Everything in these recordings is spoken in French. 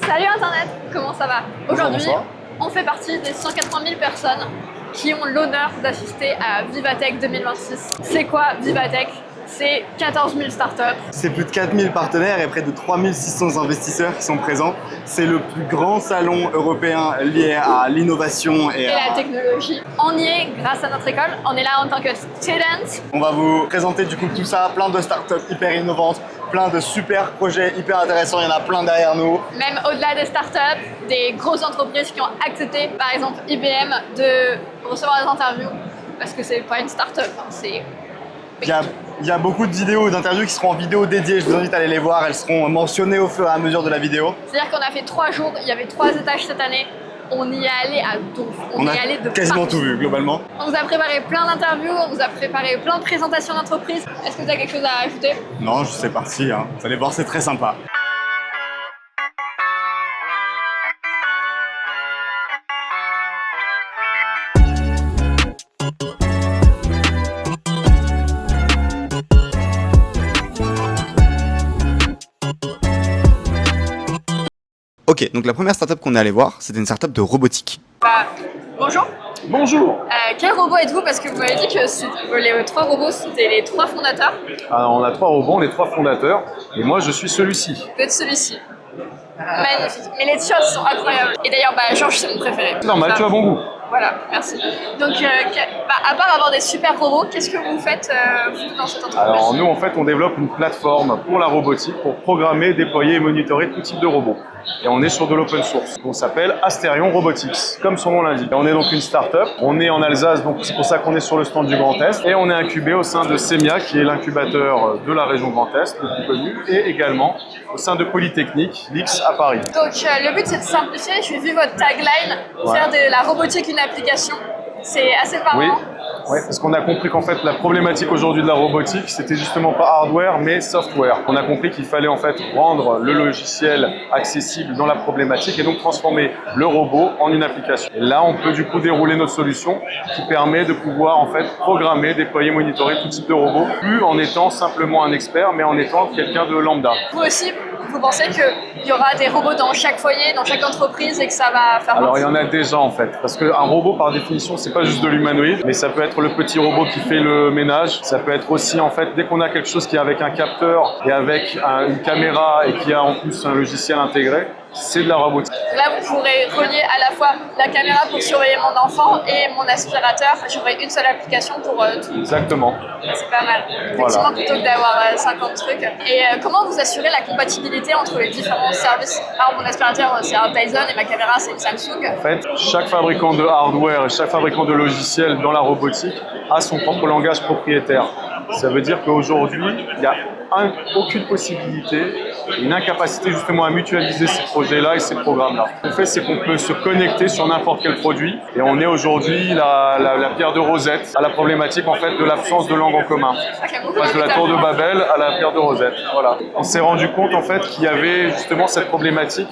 Salut Internet, comment ça va? Aujourd'hui, on fait partie des 180 000 personnes qui ont l'honneur d'assister à Vivatech 2026. C'est quoi Vivatech? C'est 14 000 startups. C'est plus de 4 000 partenaires et près de 3 600 investisseurs qui sont présents. C'est le plus grand salon européen lié à l'innovation et la technologie. On y est grâce à notre école. On est là en tant que student. On va vous présenter du coup tout ça, plein de startups hyper innovantes, plein de super projets hyper intéressants. Il y en a plein derrière nous. Même au-delà des startups, des grosses entreprises qui ont accepté, par exemple IBM, de recevoir des interviews parce que c'est pas une startup, c'est... Il y a beaucoup de vidéos d'interviews qui seront en vidéo dédiée, je vous invite à aller les voir, elles seront mentionnées au fur et à mesure de la vidéo. C'est-à-dire qu'on a fait 3 jours, il y avait 3 étages cette année, on y est allé à donf, on y a est allé de quasiment partout. tout vu globalement. On vous a préparé plein d'interviews, on vous a préparé plein de présentations d'entreprises. Est-ce que tu as quelque chose à ajouter? Non, c'est parti, hein. Vous allez voir, c'est très sympa. Ok, donc la première startup qu'on est allé voir, c'était une startup de robotique. Bonjour. Bonjour. Quel robot êtes-vous? Parce que vous m'avez dit que les 3 robots, c'était les 3 fondateurs. Alors, on a 3 robots, on est 3 fondateurs, et moi je suis celui-ci. Vous êtes celui-ci. Magnifique. Mais les t-shirts sont incroyables. Et d'ailleurs, Georges, c'est mon préféré. C'est normal, tu as bon goût. Voilà, merci. Donc, à part avoir des super robots, qu'est-ce que vous faites vous, dans cette entreprise? Alors nous en fait on développe une plateforme pour la robotique, pour programmer, déployer et monitorer tout type de robots. Et on est sur de l'open source. On s'appelle Asterion Robotics, comme son nom l'indique. On est donc une start-up, on est en Alsace, donc c'est pour ça qu'on est sur le stand du Grand Est. Et on est incubé au sein de Semia, qui est l'incubateur de la région Grand Est, le plus connu, et également au sein de Polytechnique, l'X à Paris. Donc le but c'est de simplifier, j'ai vu votre tagline, faire de la robotique une application. C'est assez parlant. Oui. Ouais, parce qu'on a compris qu'en fait la problématique aujourd'hui de la robotique, c'était justement pas hardware mais software. On a compris qu'il fallait en fait rendre le logiciel accessible dans la problématique et donc transformer le robot en une application. Et là, on peut du coup dérouler notre solution qui permet de pouvoir en fait programmer, déployer, monitorer tout type de robot, plus en étant simplement un expert, mais en étant quelqu'un de lambda. Vous aussi, vous pensez qu'il y aura des robots dans chaque foyer, dans chaque entreprise et que ça va faire... Alors il y en a déjà en fait, parce qu'un robot par définition c'est pas juste de l'humanoïde, mais ça peut être le petit robot qui fait le ménage, ça peut être aussi en fait dès qu'on a quelque chose qui est avec un capteur et avec une caméra et qui a en plus un logiciel intégré, c'est de la robotique. Là, vous pourrez relier à la fois la caméra pour surveiller mon enfant et mon aspirateur. J'aurai une seule application pour tout. Exactement. C'est pas mal. Effectivement, voilà. Plutôt que d'avoir 50 trucs. Et comment vous assurez la compatibilité entre les différents services? Alors, mon aspirateur, c'est un Dyson et ma caméra, c'est une Samsung. En fait, chaque fabricant de hardware et chaque fabricant de logiciel dans la robotique a son propre langage propriétaire. Ça veut dire qu'aujourd'hui, il n'y a aucune possibilité, une incapacité justement à mutualiser ces projets-là et ces programmes-là. Ce qu'on fait, c'est qu'on peut se connecter sur n'importe quel produit et on est aujourd'hui la pierre de Rosette à la problématique en fait de l'absence de langue en commun. On passe de la tour de Babel à la pierre de Rosette. Voilà. On s'est rendu compte en fait qu'il y avait justement cette problématique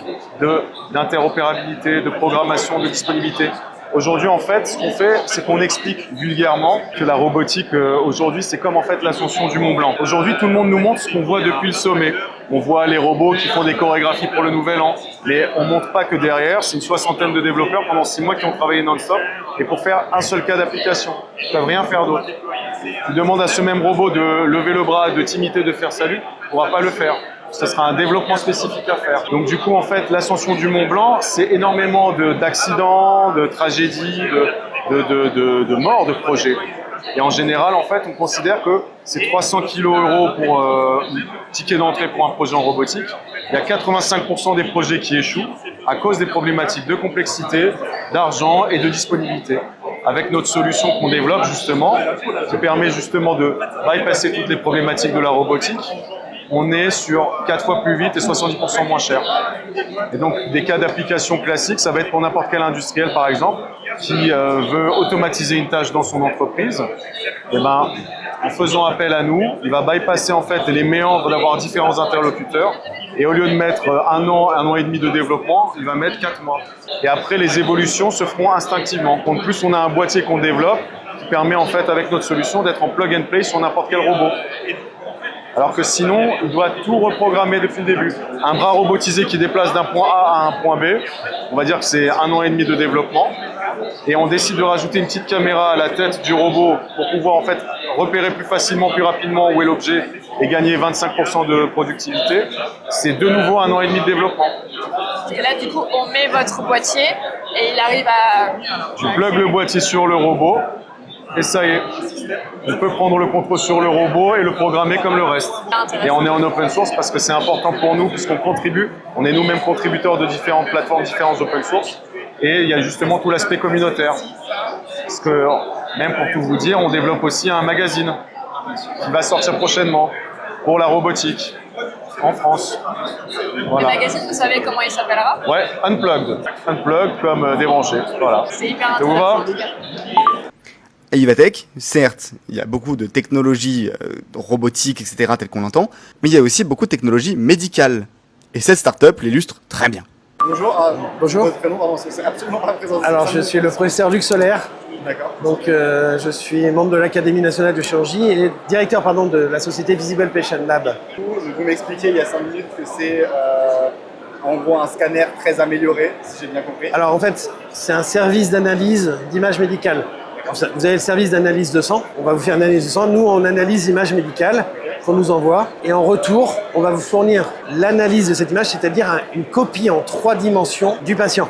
d'interopérabilité, de programmation, de disponibilité. Aujourd'hui, en fait, ce qu'on fait, c'est qu'on explique vulgairement que la robotique, aujourd'hui, c'est comme en fait l'ascension du Mont Blanc. Aujourd'hui, tout le monde nous montre ce qu'on voit depuis le sommet. On voit les robots qui font des chorégraphies pour le Nouvel An, mais on ne montre pas que derrière, c'est une 60aine de développeurs pendant 6 mois qui ont travaillé non-stop et pour faire un seul cas d'application. Ils ne peuvent rien faire d'autre. Tu demandes à ce même robot de lever le bras, de t'imiter, de faire salut, il ne pourra pas le faire. Ce sera un développement spécifique à faire. Donc du coup, en fait, l'ascension du Mont Blanc, c'est énormément d'accidents, de tragédies, de morts de projets. Et en général, en fait, on considère que c'est 300 kg pour un ticket d'entrée pour un projet en robotique. Il y a 85% des projets qui échouent à cause des problématiques de complexité, d'argent et de disponibilité. Avec notre solution qu'on développe justement, qui permet justement de bypasser toutes les problématiques de la robotique, on est sur 4 fois plus vite et 70% moins cher. Et donc, des cas d'application classiques, ça va être pour n'importe quel industriel, par exemple, qui veut automatiser une tâche dans son entreprise. Et ben, en faisant appel à nous, il va bypasser en fait les méandres d'avoir différents interlocuteurs. Et au lieu de mettre un an et demi de développement, il va mettre 4 mois. Et après, les évolutions se feront instinctivement. En plus, on a un boîtier qu'on développe qui permet en fait, avec notre solution, d'être en plug and play sur n'importe quel robot. Alors que sinon, il doit tout reprogrammer depuis le début. Un bras robotisé qui déplace d'un point A à un point B, on va dire que c'est 1 an et demi de développement. Et on décide de rajouter une petite caméra à la tête du robot pour pouvoir en fait repérer plus facilement, plus rapidement où est l'objet et gagner 25% de productivité. C'est de nouveau 1 an et demi de développement. Et là, du coup, on met votre boîtier et il arrive à... Tu plugues le boîtier sur le robot et ça y est. On peut prendre le contrôle sur le robot et le programmer comme le reste. Et on est en open source parce que c'est important pour nous puisqu'on contribue. On est nous-mêmes contributeurs de différentes plateformes, différentes open source. Et il y a justement tout l'aspect communautaire. Parce que, même pour tout vous dire, on développe aussi un magazine qui va sortir prochainement pour la robotique en France. Voilà. Le magazine, vous savez comment il s'appellera? Ouais, Unplugged. Unplugged comme débranché. Voilà. C'est hyper Ça vous va? intéressant. À Vivatech, certes, il y a beaucoup de technologies robotiques, etc., telles qu'on l'entend, mais il y a aussi beaucoup de technologies médicales. Et cette start-up l'illustre très bien. Bonjour. Bonjour. Votre prénom, pardon, c'est absolument pas présenté. Alors, je suis le professeur Luc Solaire. D'accord. Donc, je suis membre de l'Académie nationale de chirurgie et directeur de la société Visible Patient Lab. Vous m'expliquez il y a 5 minutes que c'est en gros un scanner très amélioré, si j'ai bien compris. Alors, en fait, c'est un service d'analyse d'image médicale. Vous avez le service d'analyse de sang. On va vous faire une analyse de sang. Nous, on analyse l'image médicale qu'on nous envoie. Et en retour, on va vous fournir l'analyse de cette image, c'est-à-dire une copie en 3 dimensions du patient.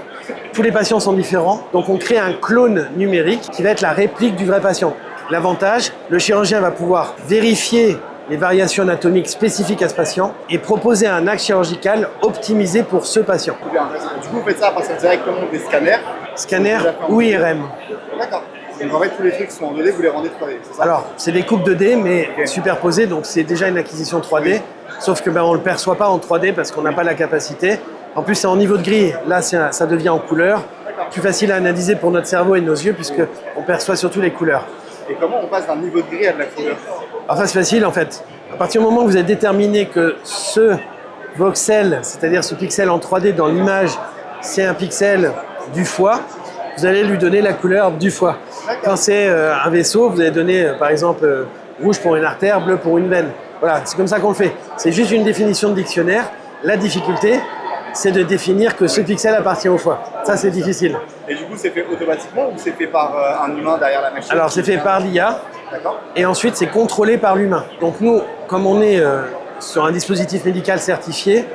Tous les patients sont différents. Donc, on crée un clone numérique qui va être la réplique du vrai patient. L'avantage, le chirurgien va pouvoir vérifier les variations anatomiques spécifiques à ce patient et proposer un acte chirurgical optimisé pour ce patient. Bien. Du coup, vous faites ça à partir directement des scanners. Scanner ou IRM. D'accord. Donc en fait, tous les trucs qui sont en 2D, vous les rendez 3D, c'est ça? Alors, c'est des coupes 2D, mais superposées, donc c'est déjà une acquisition 3D. Oui. Sauf que on ne le perçoit pas en 3D parce qu'on n'a pas la capacité. En plus, c'est en niveau de gris. Là, ça devient en couleur. Plus facile à analyser pour notre cerveau et nos yeux puisqu'on perçoit surtout les couleurs. Et comment on passe d'un niveau de gris à de la couleur? Alors ça, c'est facile en fait. À partir du moment où vous avez déterminé que ce voxel, c'est-à-dire ce pixel en 3D dans l'image, c'est un pixel du foie, vous allez lui donner la couleur du foie. Quand c'est un vaisseau, vous allez donner par exemple rouge pour une artère, bleu pour une veine. Voilà, c'est comme ça qu'on le fait. C'est juste une définition de dictionnaire. La difficulté, c'est de définir que ce pixel appartient au foie. Ça, c'est difficile. Et du coup, c'est fait automatiquement ou c'est fait par un humain derrière la machine? Alors, c'est fait par l'IA. D'accord. Et ensuite, c'est contrôlé par l'humain. Donc nous, comme on est sur un dispositif médical certifié,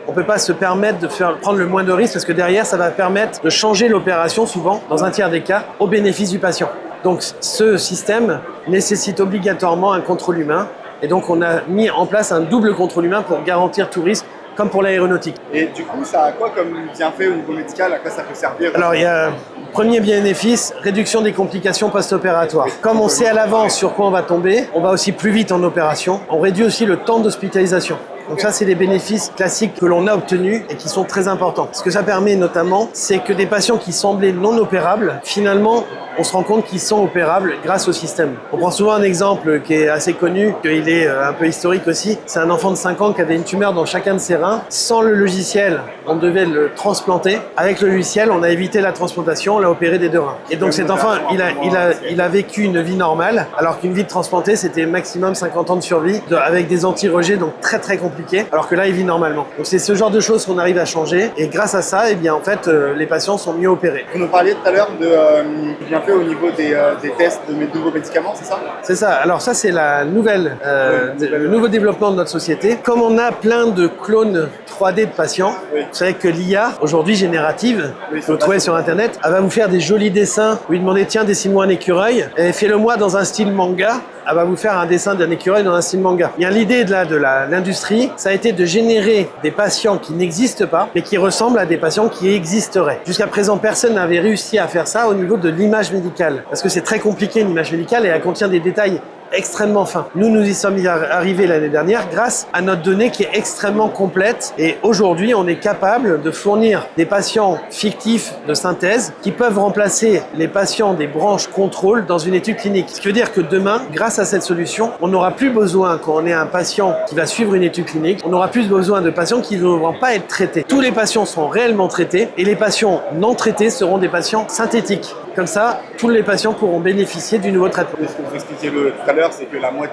on ne peut pas se permettre de prendre le moins de risques parce que derrière, ça va permettre de changer l'opération, souvent, dans un tiers des cas, au bénéfice du patient. Donc ce système nécessite obligatoirement un contrôle humain. Et donc on a mis en place un double contrôle humain pour garantir tout risque, comme pour l'aéronautique. Et du coup, ça a quoi comme bienfait au niveau médical? À quoi ça peut servir? Alors il y a premier bénéfice, réduction des complications post-opératoires. Comme on sait à l'avance sur quoi on va tomber, on va aussi plus vite en opération. On réduit aussi le temps d'hospitalisation. Donc ça, c'est les bénéfices classiques que l'on a obtenus et qui sont très importants. Ce que ça permet notamment, c'est que des patients qui semblaient non opérables, finalement, on se rend compte qu'ils sont opérables grâce au système. On prend souvent un exemple qui est assez connu, qu'il est un peu historique aussi. C'est un enfant de 5 ans qui avait une tumeur dans chacun de ses reins. Sans le logiciel, on devait le transplanter. Avec le logiciel, on a évité la transplantation, on l'a opéré des 2 reins. Et donc cet enfant, il a vécu une vie normale, alors qu'une vie de transplanté, c'était maximum 50 ans de survie, avec des anti-rejets, donc très très compliqué. Alors que là, il vit normalement. Donc c'est ce genre de choses qu'on arrive à changer. Et grâce à ça, eh bien, en fait, les patients sont mieux opérés. Vous nous parliez tout à l'heure de bienfaits au niveau des tests de nouveaux médicaments, c'est ça? C'est ça. Alors ça, c'est le nouveau développement de notre société. Comme on a plein de clones 3D de patients, oui. Vous savez que l'IA, aujourd'hui générative, oui, vous le trouvez sur Internet, elle va vous faire des jolis dessins. Vous lui demandez, tiens, dessine-moi un écureuil. Et fais-le-moi dans un style manga. Elle va vous faire un dessin d'un écureuil dans un style manga. Bien, l'idée de l'industrie, ça a été de générer des patients qui n'existent pas, mais qui ressemblent à des patients qui existeraient. Jusqu'à présent, personne n'avait réussi à faire ça au niveau de l'image médicale. Parce que c'est très compliqué, une image médicale, et elle contient des détails extrêmement fin. Nous y sommes arrivés l'année dernière grâce à notre donnée qui est extrêmement complète et aujourd'hui on est capable de fournir des patients fictifs de synthèse qui peuvent remplacer les patients des branches contrôle dans une étude clinique. Ce qui veut dire que demain, grâce à cette solution, on n'aura plus besoin, quand on est un patient qui va suivre une étude clinique, on n'aura plus besoin de patients qui ne devront pas être traités. Tous les patients seront réellement traités et les patients non traités seront des patients synthétiques. Comme ça, tous les patients pourront bénéficier du nouveau traitement. Ce que vous expliquiez tout à l'heure, c'est que la 20%,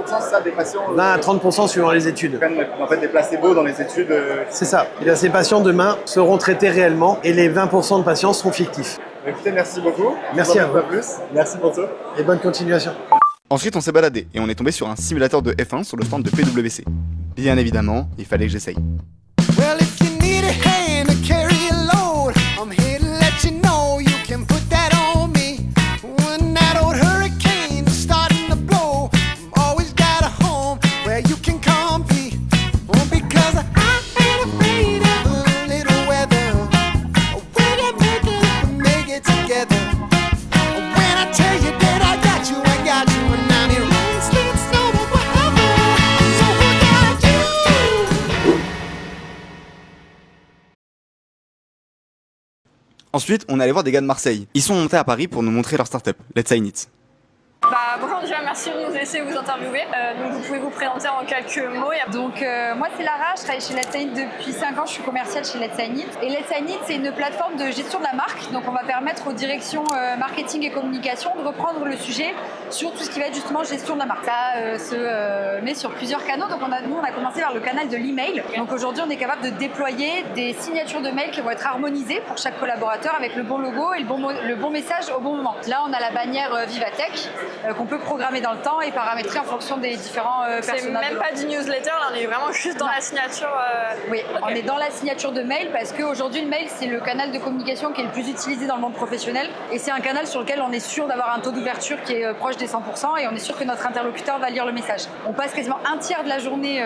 c'est ça, des patients 20 à 30% suivant les études. prennent en fait des placebos dans les études. C'est ça. Et bien, ces patients demain seront traités réellement et les 20% de patients seront fictifs. Écoutez, merci beaucoup. Merci à vous. Pas plus. Merci pour tout. Et bonne continuation. Ensuite, on s'est baladé et on est tombé sur un simulateur de F1 sur le stand de PwC. Bien évidemment, il fallait que j'essaye. Well, if you need a hand to carry a load, I'm here to let you know you can put that on me. When that old hurricane is starting to blow, I've always got a home where you can come be. Oh, because I ain't afraid of a little weather. We're gonna make it together. When I tell you that I got you, and I'm here rain, sleet, snow, or whatever. So who got you? Ensuite, on est allé voir des gars de Marseille. Ils sont montés à Paris pour nous montrer leur startup, Let's Sign It. Bonjour, déjà merci de nous laisser vous interviewer. Donc vous pouvez vous présenter en quelques mots. Donc moi c'est Lara, je travaille chez Let's Sign It depuis 5 ans, je suis commerciale chez Let's Sign It. Et Let's Sign It c'est une plateforme de gestion de la marque, donc on va permettre aux directions marketing et communication de reprendre le sujet sur tout ce qui va être justement gestion de la marque. Ça se met sur plusieurs canaux, donc nous on a commencé par le canal de l'email. Donc aujourd'hui on est capable de déployer des signatures de mail qui vont être harmonisées pour chaque collaborateur avec le bon logo et le bon message au bon moment. Là on a la bannière Vivatech qu'on peut programmer dans le temps et paramétrer en fonction des différents personnages. C'est même pas du newsletter, là, on est vraiment juste dans la signature. Oui, okay. On est dans la signature de mail parce qu'aujourd'hui le mail c'est le canal de communication qui est le plus utilisé dans le monde professionnel et c'est un canal sur lequel on est sûr d'avoir un taux d'ouverture qui est proche des 100% et on est sûr que notre interlocuteur va lire le message. On passe quasiment un tiers de la journée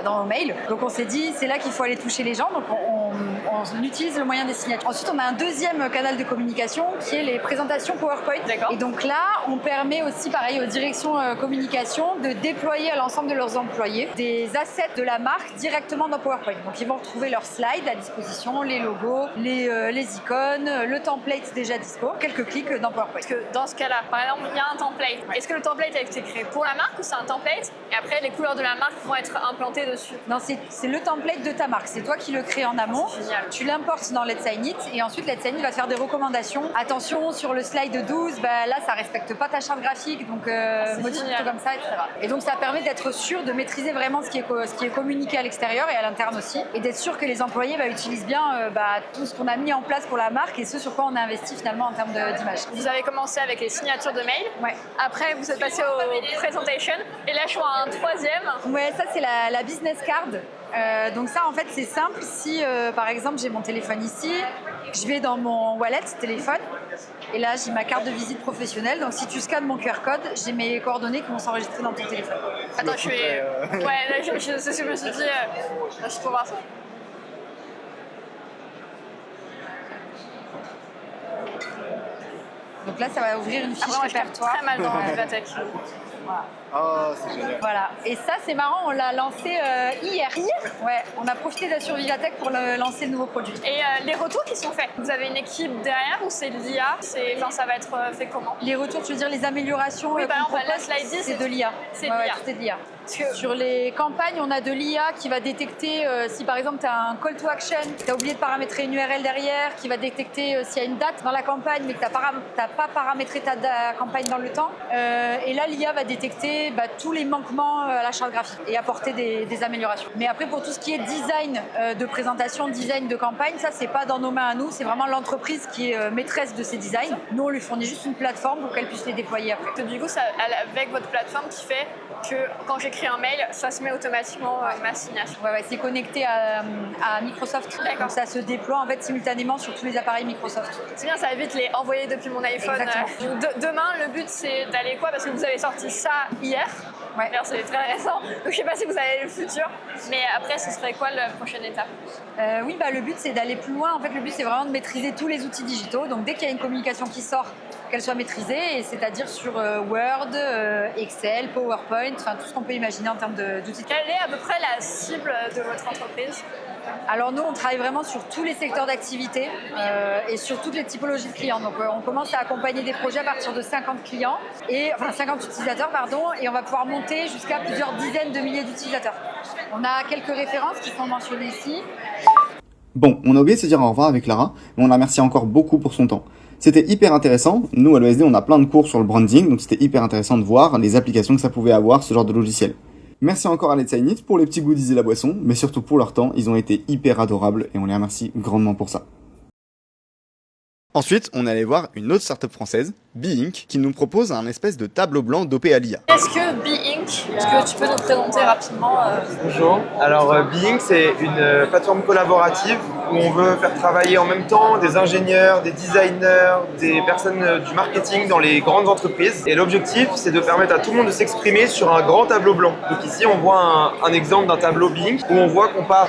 dans nos mails, donc on s'est dit c'est là qu'il faut aller toucher les gens, donc on utilise le moyen des signatures. Ensuite on a un deuxième canal de communication qui est les présentations PowerPoint. D'accord. Et donc là on permet aussi pareil aux directions communication de déployer à l'ensemble de leurs employés des assets de la marque directement dans PowerPoint. Donc ils vont retrouver leurs slides à disposition, les logos, les icônes, le template déjà dispo, quelques clics dans PowerPoint. Parce que dans ce cas-là, par exemple, il y a un template. Ouais. Est-ce que le template a été créé pour la marque ou c'est un template et après les couleurs de la marque vont être implantées dessus? Non, c'est le template de ta marque. C'est toi qui le crée en amont. Génial. Tu l'importes dans Let's Sign It et ensuite Let's Sign It va te faire des recommandations. Attention, sur le slide 12, là ça respecte pas ta charte graphique, donc modifie tout comme ça, etc. Et donc ça permet d'être sûr de maîtriser vraiment ce qui est communiqué à l'extérieur et à l'interne aussi, et d'être sûr que les employés utilisent bien tout ce qu'on a mis en place pour la marque et ce sur quoi on a investi finalement en termes d'image. Vous avez commencé avec les signatures de mail. Ouais. Après, vous êtes passé aux presentations. Et là, je vois un troisième. Ouais, ça c'est la business card. Donc ça en fait c'est simple, si par exemple j'ai mon téléphone ici, je vais dans mon wallet téléphone et là j'ai ma carte de visite professionnelle, donc si tu scannes mon QR code, j'ai mes coordonnées qui vont s'enregistrer dans ton téléphone. Attends, je vais... Ouais, là, c'est ce que je me suis dit, juste pour voir ça. Donc là ça va ouvrir une fiche Après, moi, je tape répertoire. très mal dans Vivatech. Voilà. Ah, c'est génial. Voilà. Et ça, c'est marrant, on l'a lancé hier. Ouais, on a profité d'Assure Vivatech pour lancer le nouveau produit. Et les retours qui sont faits, vous avez une équipe derrière ou c'est de l'IA? Ça va être fait comment? Les retours, tu veux dire les améliorations Oui, par qu'on exemple, la propose, slide 10, c'est de l'IA. C'est de l'IA. Tout est de l'IA. Sur les campagnes, on a de l'IA qui va détecter si par exemple tu as un call to action, tu as oublié de paramétrer une URL derrière, qui va détecter s'il y a une date dans la campagne mais que tu n'as pas paramétré ta campagne dans le temps. Et là, l'IA va détecter tous les manquements à la charte graphique et apporter des améliorations. Mais après, pour tout ce qui est design de présentation, design de campagne, ça, c'est pas dans nos mains à nous, c'est vraiment l'entreprise qui est maîtresse de ces designs. Nous, on lui fournit juste une plateforme pour qu'elle puisse les déployer après. Du coup, ça, avec votre plateforme qui fait que quand j'écris un mail, ça se met automatiquement ma signature. Ouais, c'est connecté à Microsoft. D'accord. Donc ça se déploie en fait simultanément sur tous les appareils Microsoft. C'est bien, ça évite les envoyer depuis mon iPhone. Demain, le but c'est d'aller quoi? Parce que vous avez sorti ça hier. Ouais. D'ailleurs, c'est très récent. Donc je sais pas si vous avez le futur. Mais après, ce serait quoi la prochaine étape? Oui, le but c'est d'aller plus loin. En fait, le but c'est vraiment de maîtriser tous les outils digitaux. Donc dès qu'il y a une communication qui sort, qu'elle soit maîtrisée, et c'est-à-dire sur Word, Excel, PowerPoint, enfin tout ce qu'on peut imaginer en termes d'outils. Quelle est à peu près la cible de votre entreprise? Alors nous, on travaille vraiment sur tous les secteurs d'activité et sur toutes les typologies de clients. Donc on commence à accompagner des projets à partir de 50 clients, 50 utilisateurs, et on va pouvoir monter jusqu'à plusieurs dizaines de milliers d'utilisateurs. On a quelques références qui sont mentionnées ici. Bon, on a oublié de se dire au revoir avec Lara, mais on la remercie encore beaucoup pour son temps. C'était hyper intéressant. Nous, à l'ESD, on a plein de cours sur le branding, donc c'était hyper intéressant de voir les applications que ça pouvait avoir, ce genre de logiciel. Merci encore à Let's Sign It pour les petits goodies et la boisson, mais surtout pour leur temps, ils ont été hyper adorables et on les remercie grandement pour ça. Ensuite, on est allé voir une autre startup française, Be-Ink, qui nous propose un espèce de tableau blanc dopé à l'IA. Qu'est-ce que Be-Ink? Est-ce que tu peux nous présenter rapidement Bonjour. Alors Be-Ink, c'est une plateforme collaborative où on veut faire travailler en même temps des ingénieurs, des designers, des personnes du marketing dans les grandes entreprises. Et l'objectif, c'est de permettre à tout le monde de s'exprimer sur un grand tableau blanc. Donc ici, on voit un exemple d'un tableau Be-Ink où on voit qu'on part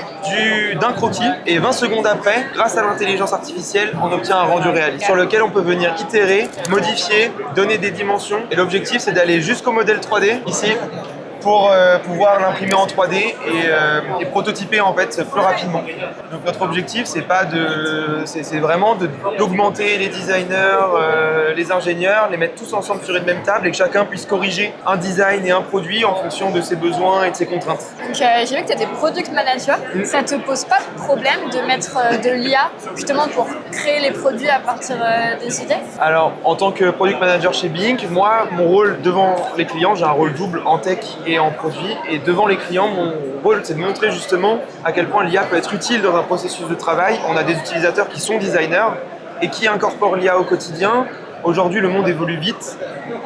d'un croquis et 20 secondes après, grâce à l'intelligence artificielle, on obtient un rendu réaliste sur lequel on peut venir itérer, modifier, donner des dimensions. Et l'objectif, c'est d'aller jusqu'au modèle 3D ici pour pouvoir l'imprimer en 3D et prototyper en fait plus rapidement. Donc notre objectif, c'est vraiment d'augmenter les designers, les ingénieurs, les mettre tous ensemble sur une même table et que chacun puisse corriger un design et un produit en fonction de ses besoins et de ses contraintes. Donc j'ai vu que tu étais product manager. Ça te pose pas de problème de mettre de l'IA justement pour créer les produits à partir des idées? Alors en tant que product manager chez Be-Ink, moi mon rôle devant les clients, j'ai un rôle double en tech et en produit, et devant les clients, mon rôle c'est de montrer justement à quel point l'IA peut être utile dans un processus de travail. On a des utilisateurs qui sont designers et qui incorporent l'IA au quotidien. Aujourd'hui, le monde évolue vite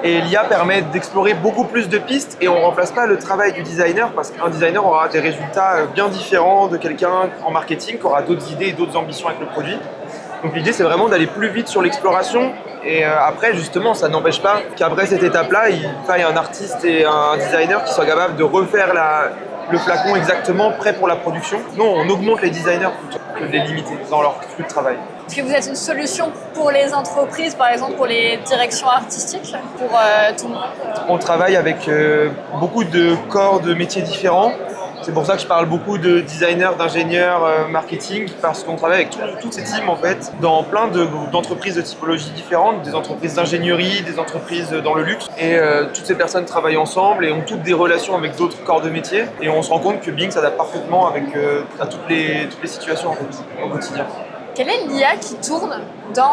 et l'IA permet d'explorer beaucoup plus de pistes et on ne remplace pas le travail du designer parce qu'un designer aura des résultats bien différents de quelqu'un en marketing qui aura d'autres idées et d'autres ambitions avec le produit. Donc l'idée, c'est vraiment d'aller plus vite sur l'exploration. Et après, justement, ça n'empêche pas qu'après cette étape-là, il faille un artiste et un designer qui soient capables de refaire le flacon exactement prêt pour la production. Non, on augmente les designers plutôt que de les limiter dans leur flux de travail. Est-ce que vous êtes une solution pour les entreprises, par exemple pour les directions artistiques, pour tout le monde? On travaille avec beaucoup de corps de métiers différents. C'est pour ça que je parle beaucoup de designers, d'ingénieurs, marketing, parce qu'on travaille avec toutes ces teams en fait, dans plein d'entreprises de typologies différentes, des entreprises d'ingénierie, des entreprises dans le luxe. Et toutes ces personnes travaillent ensemble et ont toutes des relations avec d'autres corps de métier. Et on se rend compte que Be-Ink s'adapte parfaitement à toutes les situations en fait, au quotidien. Quelle est l'IA qui tourne dans...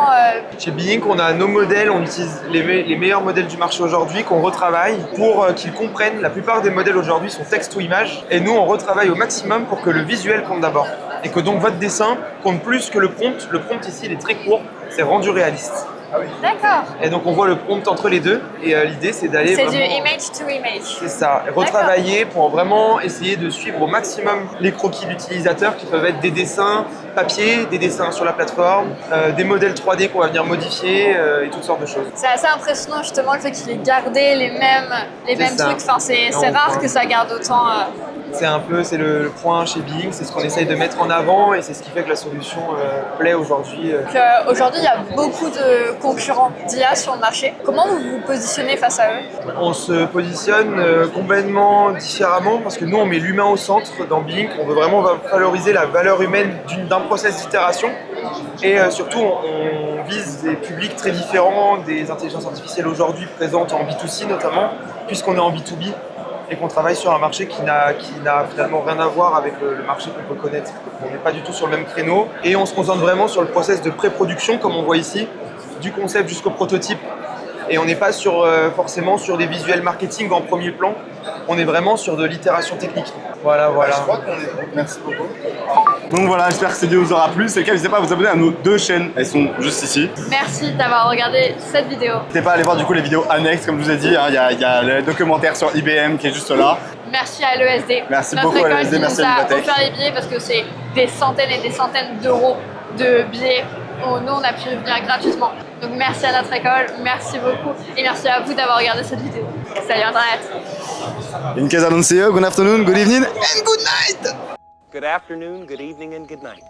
Chez Be-Ink, on a nos modèles, on utilise les meilleurs modèles du marché aujourd'hui qu'on retravaille pour qu'ils comprennent. La plupart des modèles aujourd'hui sont texte ou image et nous on retravaille au maximum pour que le visuel compte d'abord et que donc votre dessin compte plus que le prompt. Le prompt ici il est très court, c'est rendu réaliste. D'accord. Et donc on voit le prompt entre les deux et l'idée c'est d'aller C'est vraiment... du image to image. C'est ça, retravailler pour vraiment essayer de suivre au maximum les croquis d'utilisateurs qui peuvent être des dessins papier, des dessins sur la plateforme, des modèles 3D qu'on va venir modifier et toutes sortes de choses. C'est assez impressionnant justement le fait qu'il ait gardé les mêmes trucs. Enfin, c'est rare que ça garde autant. C'est le point chez Be-Ink, c'est ce qu'on essaye de mettre en avant et c'est ce qui fait que la solution plaît aujourd'hui. Aujourd'hui, il y a beaucoup de concurrents d'IA sur le marché. Comment vous vous positionnez face à eux? On se positionne complètement différemment parce que nous, on met l'humain au centre dans Be-Ink. On veut vraiment valoriser la valeur humaine d'un process d'itération et surtout, on vise des publics très différents, des intelligences artificielles aujourd'hui présentes en B2C notamment, puisqu'on est en B2B. Et qu'on travaille sur un marché qui n'a finalement rien à voir avec le marché qu'on peut connaître. On n'est pas du tout sur le même créneau et on se concentre vraiment sur le process de pré-production comme on voit ici, du concept jusqu'au prototype. Et on n'est pas forcément sur des visuels marketing en premier plan, on est vraiment sur de l'itération technique. Voilà. Je crois qu'on est bon. Merci beaucoup. Donc voilà, j'espère que cette vidéo vous aura plu. C'est le cas, n'hésitez pas à vous abonner à nos deux chaînes, elles sont juste ici. Merci d'avoir regardé cette vidéo. N'hésitez pas à aller voir du coup les vidéos annexes, comme je vous ai dit, hein. Il y a le documentaire sur IBM qui est juste là. Merci à l'ESD. Merci beaucoup à l'ESD, merci à Vivatech. Vivatech. Offert les billets parce que c'est des centaines et des centaines d'euros de billets. Nous, on a pu venir gratuitement. Donc merci à notre école, merci beaucoup et merci à vous d'avoir regardé cette vidéo. Salut Internet. In case I don't see you, good afternoon, good evening and good night. Good afternoon, good evening, and good night.